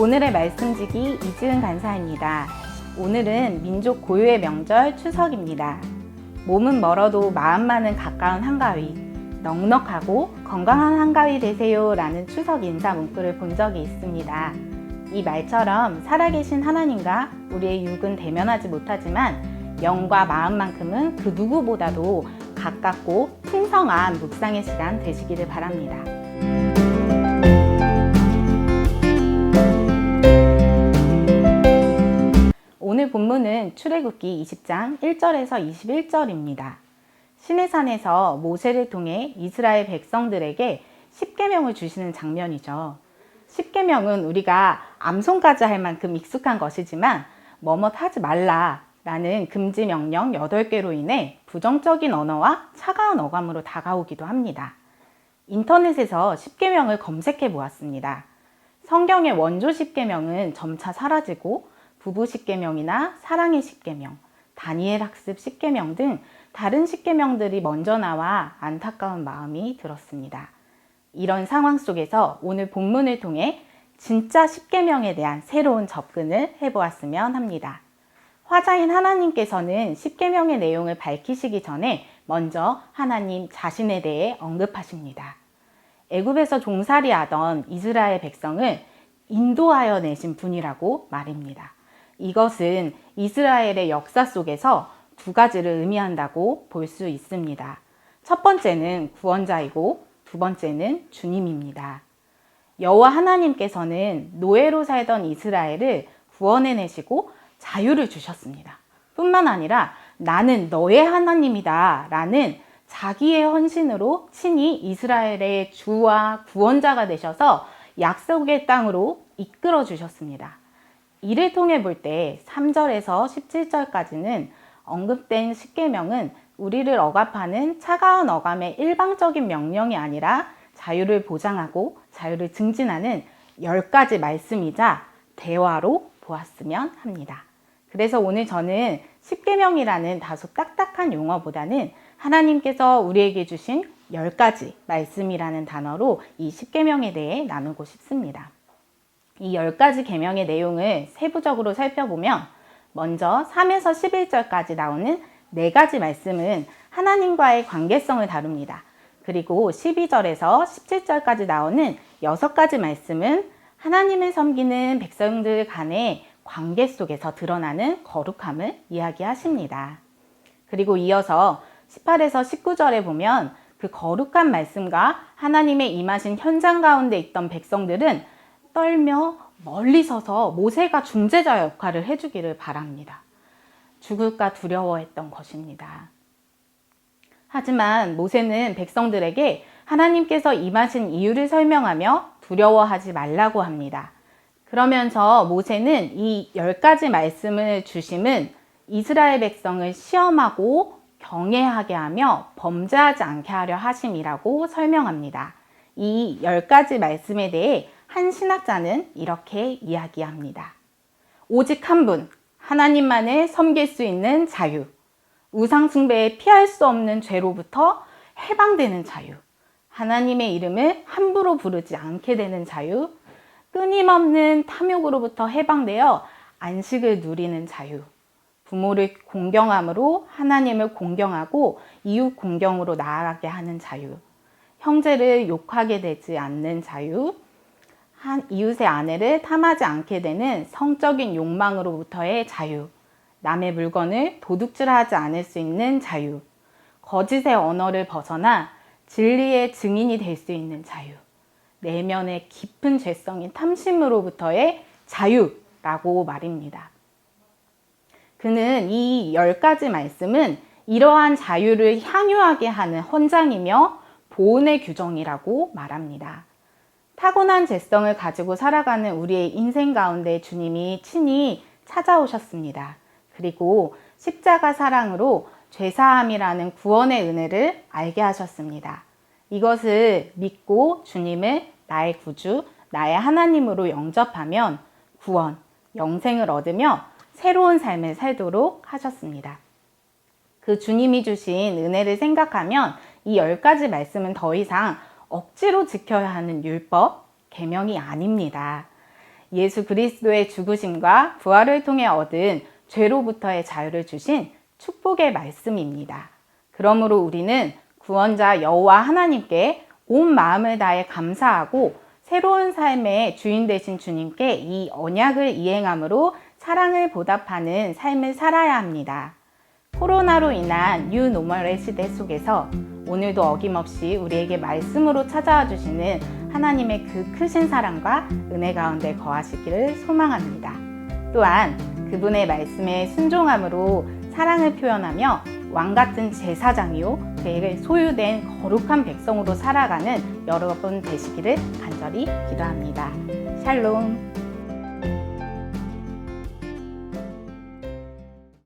오늘의 말씀지기 이지은 간사입니다. 오늘은 민족 고유의 명절 추석입니다. 몸은 멀어도 마음만은 가까운 한가위, 넉넉하고 건강한 한가위 되세요 라는 추석 인사 문구를 본 적이 있습니다. 이 말처럼 살아계신 하나님과 우리의 육은 대면하지 못하지만 영과 마음만큼은 그 누구보다도 가깝고 풍성한 묵상의 시간 되시기를 바랍니다. 오늘 본문은 출애굽기 20장 1절에서 21절입니다. 시내산에서 모세를 통해 이스라엘 백성들에게 십계명을 주시는 장면이죠. 십계명은 우리가 암송까지 할 만큼 익숙한 것이지만 뭐뭇 하지 말라 라는 금지 명령 8개로 인해 부정적인 언어와 차가운 어감으로 다가오기도 합니다. 인터넷에서 십계명을 검색해 보았습니다. 성경의 원조 십계명은 점차 사라지고 부부 십계명이나 사랑의 십계명, 다니엘 학습 십계명 등 다른 십계명들이 먼저 나와 안타까운 마음이 들었습니다. 이런 상황 속에서 오늘 본문을 통해 진짜 십계명에 대한 새로운 접근을 해보았으면 합니다. 화자인 하나님께서는 십계명의 내용을 밝히시기 전에 먼저 하나님 자신에 대해 언급하십니다. 애굽에서 종살이하던 이스라엘 백성을 인도하여 내신 분이라고 말입니다. 이것은 이스라엘의 역사 속에서 두 가지를 의미한다고 볼 수 있습니다. 첫 번째는 구원자이고 두 번째는 주님입니다. 여호와 하나님께서는 노예로 살던 이스라엘을 구원해내시고 자유를 주셨습니다. 뿐만 아니라 나는 너의 하나님이다 라는 자기의 헌신으로 친히 이스라엘의 주와 구원자가 되셔서 약속의 땅으로 이끌어 주셨습니다. 이를 통해 볼 때 3절에서 17절까지는 언급된 십계명은 우리를 억압하는 차가운 어감의 일방적인 명령이 아니라 자유를 보장하고 자유를 증진하는 10가지 말씀이자 대화로 보았으면 합니다. 그래서 오늘 저는 십계명이라는 다소 딱딱한 용어보다는 하나님께서 우리에게 주신 10가지 말씀이라는 단어로 이 십계명에 대해 나누고 싶습니다. 이 10가지 계명의 내용을 세부적으로 살펴보면 먼저 3에서 11절까지 나오는 4가지 말씀은 하나님과의 관계성을 다룹니다. 그리고 12절에서 17절까지 나오는 6가지 말씀은 하나님을 섬기는 백성들 간의 관계 속에서 드러나는 거룩함을 이야기하십니다. 그리고 이어서 18에서 19절에 보면 그 거룩한 말씀과 하나님의 임하신 현장 가운데 있던 백성들은 떨며 멀리 서서 모세가 중재자 역할을 해주기를 바랍니다. 죽을까 두려워했던 것입니다. 하지만 모세는 백성들에게 하나님께서 임하신 이유를 설명하며 두려워하지 말라고 합니다. 그러면서 모세는 이 10가지 말씀을 주심은 이스라엘 백성을 시험하고 경외하게 하며 범죄하지 않게 하려 하심이라고 설명합니다. 이 10가지 말씀에 대해 한 신학자는 이렇게 이야기합니다. 오직 한 분, 하나님만을 섬길 수 있는 자유, 우상숭배에 피할 수 없는 죄로부터 해방되는 자유, 하나님의 이름을 함부로 부르지 않게 되는 자유, 끊임없는 탐욕으로부터 해방되어 안식을 누리는 자유, 부모를 공경함으로 하나님을 공경하고 이웃 공경으로 나아가게 하는 자유, 형제를 욕하게 되지 않는 자유, 이웃의 아내를 탐하지 않게 되는 성적인 욕망으로부터의 자유, 남의 물건을 도둑질하지 않을 수 있는 자유, 거짓의 언어를 벗어나 진리의 증인이 될 수 있는 자유, 내면의 깊은 죄성인 탐심으로부터의 자유라고 말입니다. 그는 이 10가지 말씀은 이러한 자유를 향유하게 하는 헌장이며 보온의 규정이라고 말합니다. 타고난 죄성을 가지고 살아가는 우리의 인생 가운데 주님이 친히 찾아오셨습니다. 그리고 십자가 사랑으로 죄사함이라는 구원의 은혜를 알게 하셨습니다. 이것을 믿고 주님을 나의 구주, 나의 하나님으로 영접하면 구원, 영생을 얻으며 새로운 삶을 살도록 하셨습니다. 그 주님이 주신 은혜를 생각하면 이 10가지 말씀은 더 이상 억지로 지켜야 하는 율법, 계명이 아닙니다. 예수 그리스도의 죽으심과 부활을 통해 얻은 죄로부터의 자유를 주신 축복의 말씀입니다. 그러므로 우리는 구원자 여호와 하나님께 온 마음을 다해 감사하고 새로운 삶의 주인 되신 주님께 이 언약을 이행함으로 사랑을 보답하는 삶을 살아야 합니다. 코로나로 인한 뉴노멀의 시대 속에서 오늘도 어김없이 우리에게 말씀으로 찾아와 주시는 하나님의 그 크신 사랑과 은혜 가운데 거하시기를 소망합니다. 또한 그분의 말씀에 순종함으로 사랑을 표현하며 왕같은 제사장이요 그에게 소유된 거룩한 백성으로 살아가는 여러분 되시기를 간절히 기도합니다. 샬롬.